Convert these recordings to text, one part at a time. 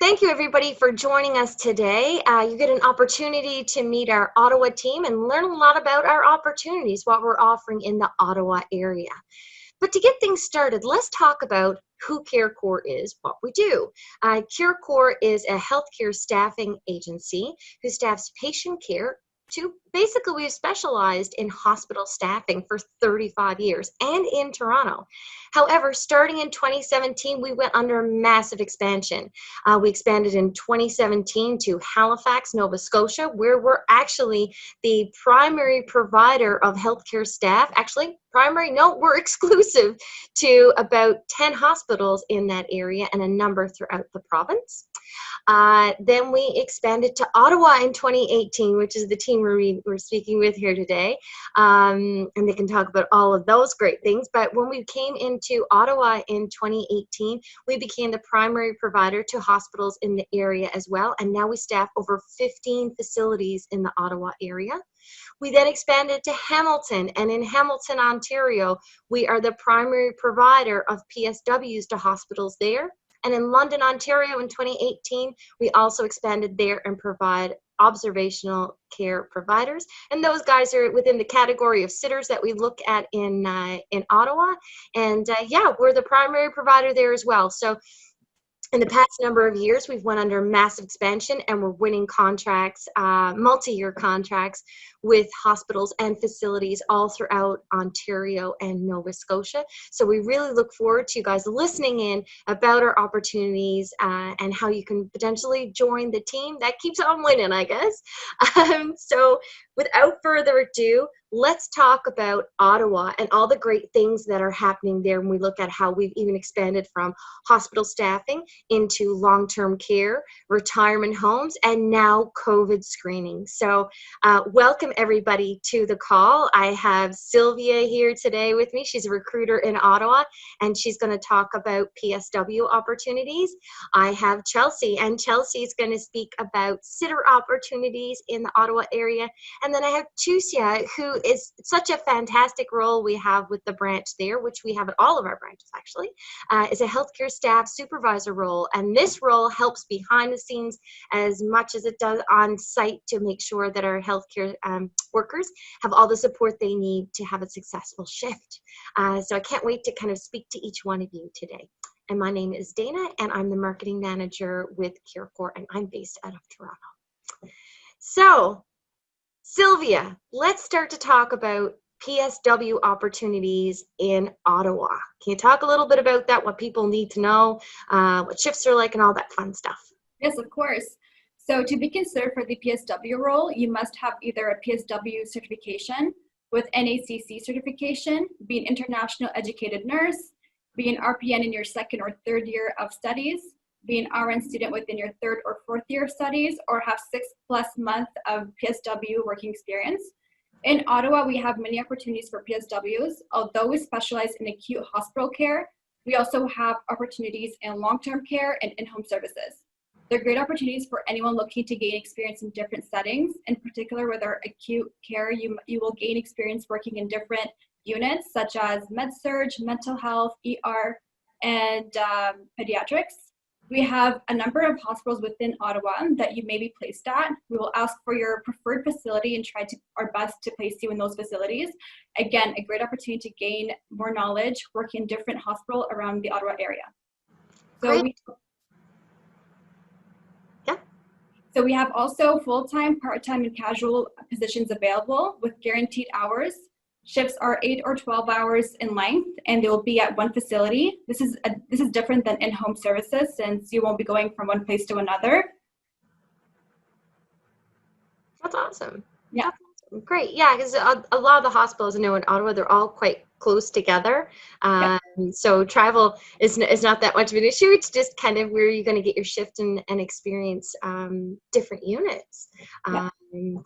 Thank you, everybody, for joining us today. You get an opportunity to meet our Ottawa team and learn a lot about our opportunities, what we're offering in the Ottawa area. But to get things started, let's talk about who Carecor is, what we do. Carecor is a healthcare staffing agency who staffs patient care. Basically, we've specialized in hospital staffing for 35 years and in Toronto. However, starting in 2017, we went under massive expansion. We expanded in 2017 to Halifax, Nova Scotia, where we're actually the primary provider of healthcare staff. Actually, we're exclusive to about 10 hospitals in that area and a number throughout the province. Then we expanded to Ottawa in 2018, which is the team we're speaking with here today. And they can talk about all of those great things. But when we came into Ottawa in 2018, we became the primary provider to hospitals in the area as well. And now we staff over 15 facilities in the Ottawa area. We then expanded to Hamilton, and in Hamilton, Ontario, we are the primary provider of PSWs to hospitals there. And in London, Ontario in 2018, we also expanded there and provide observational care providers. And those guys are within the category of sitters that we look at in Ottawa. And yeah, we're the primary provider there as well. So in the past number of years, we've went under massive expansion and we're winning contracts, multi-year contracts with hospitals and facilities all throughout Ontario and Nova Scotia. So we really look forward to you guys listening in about our opportunities and how you can potentially join the team that keeps on winning, I guess. So without further ado, let's talk about Ottawa and all the great things that are happening there when we look at how we've even expanded from hospital staffing into long-term care, retirement homes, and now COVID screening. So welcome everybody to the call. I have Sylvia here today with me. She's a recruiter in Ottawa, and she's going to talk about PSW opportunities. I have Cheslea, and Cheslea is going to speak about sitter opportunities in the Ottawa area. And then I have Thusya, who is such a fantastic role we have with the branch there, which we have at all of our branches actually, is a healthcare staff supervisor role. And this role helps behind the scenes as much as it does on site to make sure that our healthcare workers have all the support they need to have a successful shift. So I can't wait to kind of speak to each one of you today. And my name is Dana, and I'm the marketing manager with Carecor, and I'm based out of Toronto. So Sylvia, let's start to talk about PSW opportunities in Ottawa. Can you talk a little bit about that, what people need to know, what shifts are like, and all that fun stuff? Yes, of course. So to be considered for the PSW role, you must have either a PSW certification with NACC certification, be an international educated nurse, be an RPN in your second or third year of studies, be an RN student within your third or fourth year of studies, or have 6+ months of PSW working experience. In Ottawa, we have many opportunities for PSWs. Although we specialize in acute hospital care, we also have opportunities in long-term care and in-home services. They're great opportunities for anyone looking to gain experience in different settings. In particular, with our acute care, you will gain experience working in different units such as med-surg, mental health, ER, and pediatrics. We have a number of hospitals within Ottawa that you may be placed at. We will ask for your preferred facility and try our best to place you in those facilities. Again, a great opportunity to gain more knowledge working in different hospitals around the Ottawa area. So we have also full-time, part-time, and casual positions available with guaranteed hours. Shifts are 8 or 12 hours in length, and they will be at one facility. This is different than in-home services, since you won't be going from one place to another. That's awesome. Yeah. That's awesome. Great. Yeah, because a lot of the hospitals I know in Ottawa, they're all quite close together. So travel is not that much of an issue. It's just kind of where you're going to get your shift and experience different units.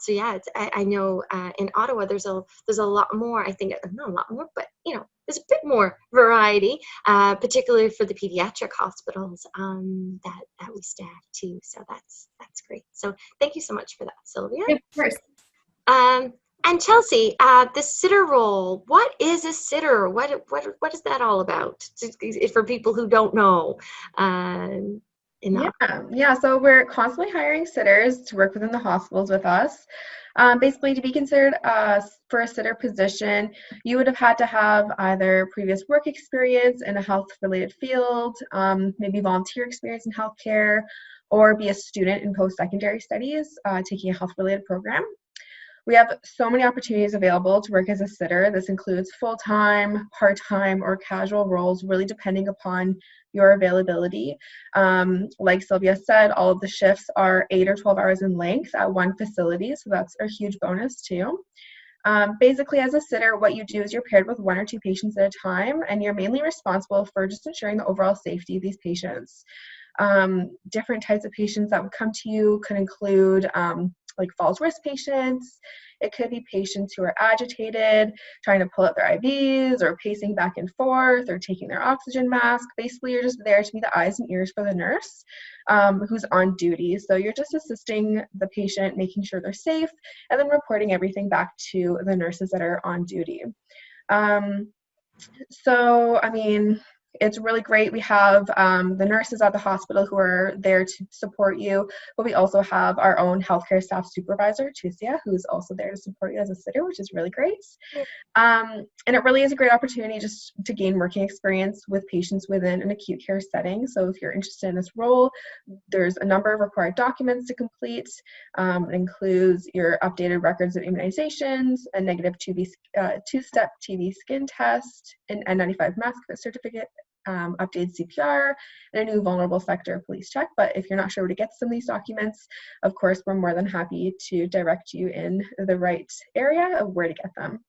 So yeah, I know in Ottawa there's a lot more. I think not a lot more, but there's a bit more variety, particularly for the pediatric hospitals that we staff too. So that's great. So thank you so much for that, Sylvia. Yeah, of course. And Cheslea, the sitter role, what is a sitter? What is that all about? For people who don't know. in the Yeah. So we're constantly hiring sitters to work within the hospitals with us. Basically, to be considered for a sitter position, you would have had to have either previous work experience in a health-related field, maybe volunteer experience in healthcare, or be a student in post-secondary studies, taking a health-related program. We have so many opportunities available to work as a sitter. This includes full-time, part-time, or casual roles, really depending upon your availability. Like Sylvia said, all of the shifts are 8 or 12 hours in length at one facility, so that's a huge bonus too. Basically, as a sitter, what you do is you're paired with 1 or 2 patients at a time, and you're mainly responsible for just ensuring the overall safety of these patients. Different types of patients that would come to you could include like falls risk patients. It could be patients who are agitated, trying to pull out their IVs, or pacing back and forth, or taking their oxygen mask. Basically, you're just there to be the eyes and ears for the nurse who's on duty. So you're just assisting the patient, making sure they're safe, and then reporting everything back to the nurses that are on duty. So, I mean, it's really great. We have the nurses at the hospital who are there to support you, but we also have our own healthcare staff supervisor, Thusya, who's also there to support you as a sitter, which is really great. And it really is a great opportunity just to gain working experience with patients within an acute care setting. So if you're interested in this role, there's a number of required documents to complete. It includes your updated records of immunizations, a negative two-step TB skin test, an N95 mask fit certificate, updated CPR, and a new vulnerable sector police check. But if you're not sure where to get some of these documents, of course, we're more than happy to direct you in the right area of where to get them.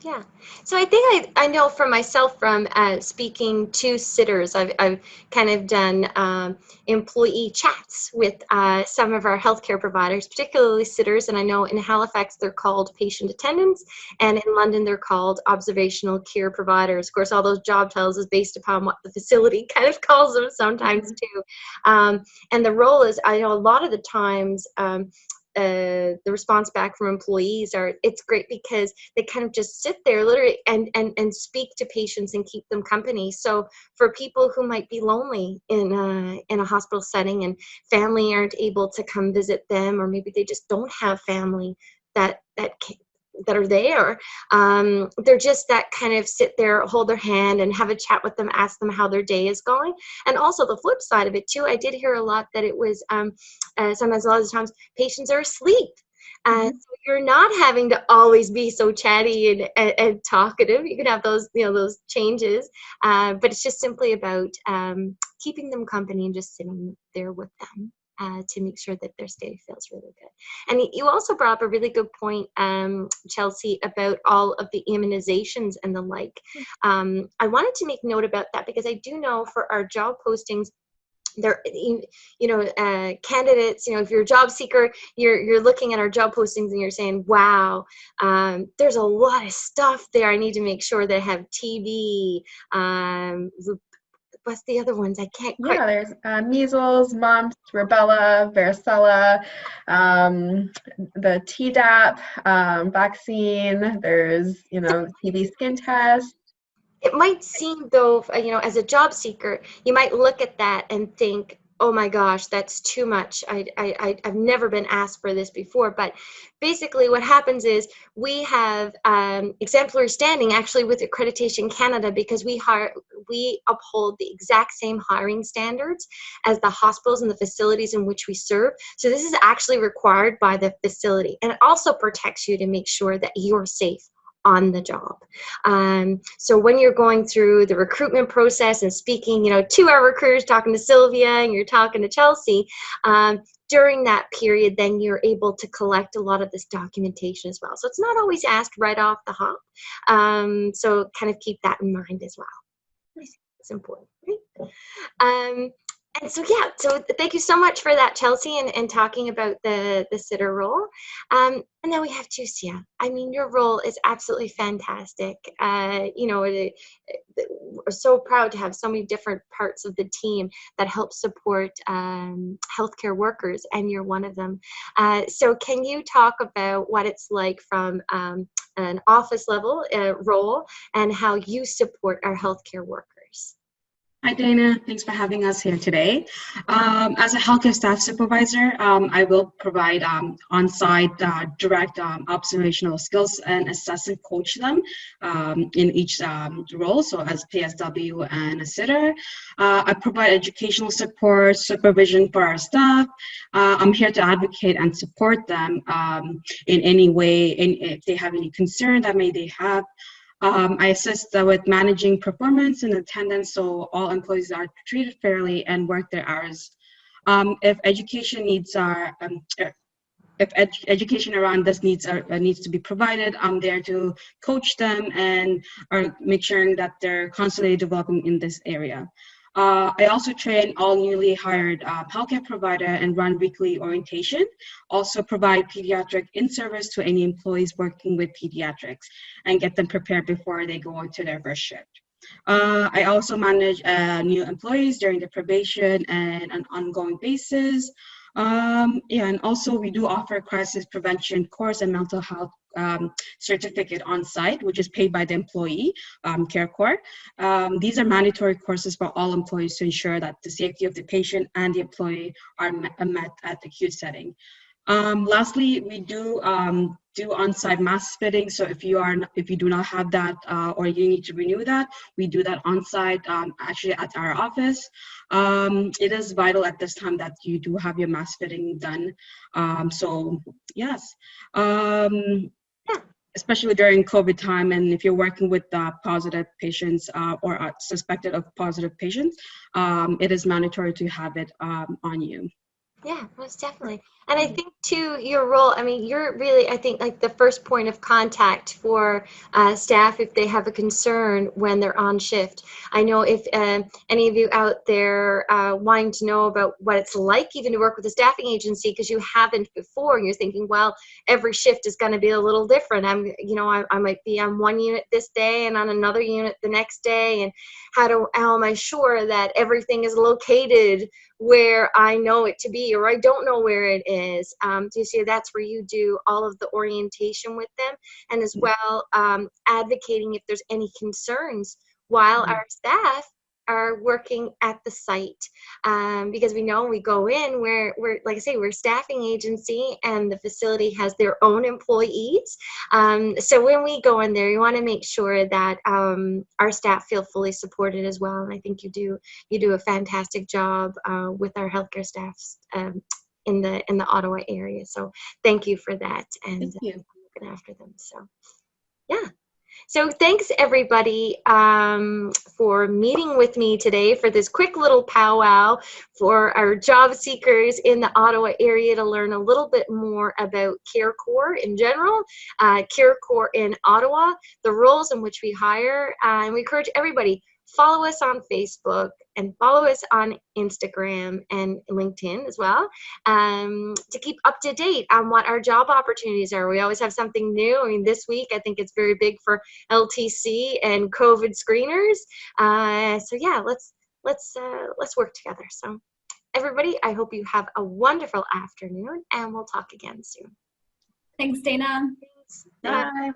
Yeah. So I think I know for myself from speaking to sitters, I've kind of done employee chats with some of our healthcare providers, particularly sitters. And I know in Halifax, they're called patient attendants, and in London, they're called observational care providers. Of course, all those job titles is based upon what the facility kind of calls them sometimes too. And the role is, I know a lot of the times, the response back from employees are, it's great because they kind of just sit there literally and speak to patients and keep them company. So for people who might be lonely in a hospital setting and family aren't able to come visit them, or maybe they just don't have family that are there, they're just that kind of sit there, hold their hand and have a chat with them, ask them how their day is going. And also the flip side of it too, I did hear a lot that it was sometimes, a lot of the times, patients are asleep. So you're not having to always be so chatty and talkative. You can have those, those changes, but it's just simply about keeping them company and just sitting there with them. To make sure that their stay feels really good. And you also brought up a really good point, Cheslea, about all of the immunizations and the like. I wanted to make note about that because I do know for our job postings, there, candidates, if you're a job seeker, you're looking at our job postings and you're saying, wow, there's a lot of stuff there. I need to make sure that I have TB, what's the other ones? I can't quite. Yeah, there's measles, mumps, rubella, varicella, the Tdap vaccine. There's, TB skin test. It might seem though, as a job seeker, you might look at that and think, oh my gosh, that's too much. I've never been asked for this before. But basically what happens is we have exemplary standing actually with Accreditation Canada because we uphold the exact same hiring standards as the hospitals and the facilities in which we serve. So this is actually required by the facility. And it also protects you to make sure that you're safe on the job. So when you're going through the recruitment process and speaking, to our recruiters, talking to Sylvia and you're talking to Cheslea, during that period, then you're able to collect a lot of this documentation as well. So it's not always asked right off the hop. So kind of keep that in mind as well. It's important, right? And so, so thank you so much for that, Cheslea, and talking about the sitter role. And then we have Thusya. I mean, your role is absolutely fantastic. We're so proud to have so many different parts of the team that help support healthcare workers, and you're one of them. So can you talk about what it's like from an office level role and how you support our healthcare workers? Hi, Dana. Thanks for having us here today. As a healthcare staff supervisor, I will provide on-site direct observational skills and assess and coach them in each role. So as PSW and a sitter, I provide educational support, supervision for our staff. I'm here to advocate and support them in any way, if they have any concern that they have. I assist with managing performance and attendance so all employees are treated fairly and work their hours. If education needs are, education around this needs to be provided, I'm there to coach them and make sure that they're constantly developing in this area. I also train all newly hired healthcare provider and run weekly orientation. Also provide pediatric in-service to any employees working with pediatrics and get them prepared before they go into their first shift. I also manage new employees during the probation and an ongoing basis. Yeah, and also we do offer crisis prevention course and mental health certificate on site, which is paid by the employee, Carecor. These are mandatory courses for all employees to ensure that the safety of the patient and the employee are met at the acute setting. Lastly, we do on-site mask fitting. So if you do not have that or you need to renew that, we do that on-site actually at our office. It is vital at this time that you do have your mask fitting done. So yes. Especially during COVID time, and if you're working with positive patients or suspected of positive patients, it is mandatory to have it on you. Yeah, most definitely. And I think too, your role, I mean, you're really, I think, like the first point of contact for staff if they have a concern when they're on shift. I know if any of you out there wanting to know about what it's like even to work with a staffing agency because you haven't before, and you're thinking, well, every shift is going to be a little different. I might be on one unit this day and on another unit the next day. And how am I sure that everything is located where I know it to be, or I don't know where it is. Do you see that's where you do all of the orientation with them, and as well advocating if there's any concerns while our staff are working at the site, because we know when we go in, we're like I say, we're a staffing agency and the facility has their own employees. So when we go in there, you want to make sure that our staff feel fully supported as well. And I think you do a fantastic job with our healthcare staffs in the Ottawa area. So thank you for that and looking after them. So yeah. So thanks everybody for meeting with me today for this quick little powwow for our job seekers in the Ottawa area to learn a little bit more about Carecor in general, Carecor in Ottawa, the roles in which we hire, and we encourage everybody, follow us on Facebook and follow us on Instagram and LinkedIn as well, to keep up to date on what our job opportunities are. We always have something new. I mean, this week I think it's very big for LTC and COVID screeners. So yeah, let's work together. So everybody, I hope you have a wonderful afternoon, and we'll talk again soon. Thanks, Dana. Thanks. Bye.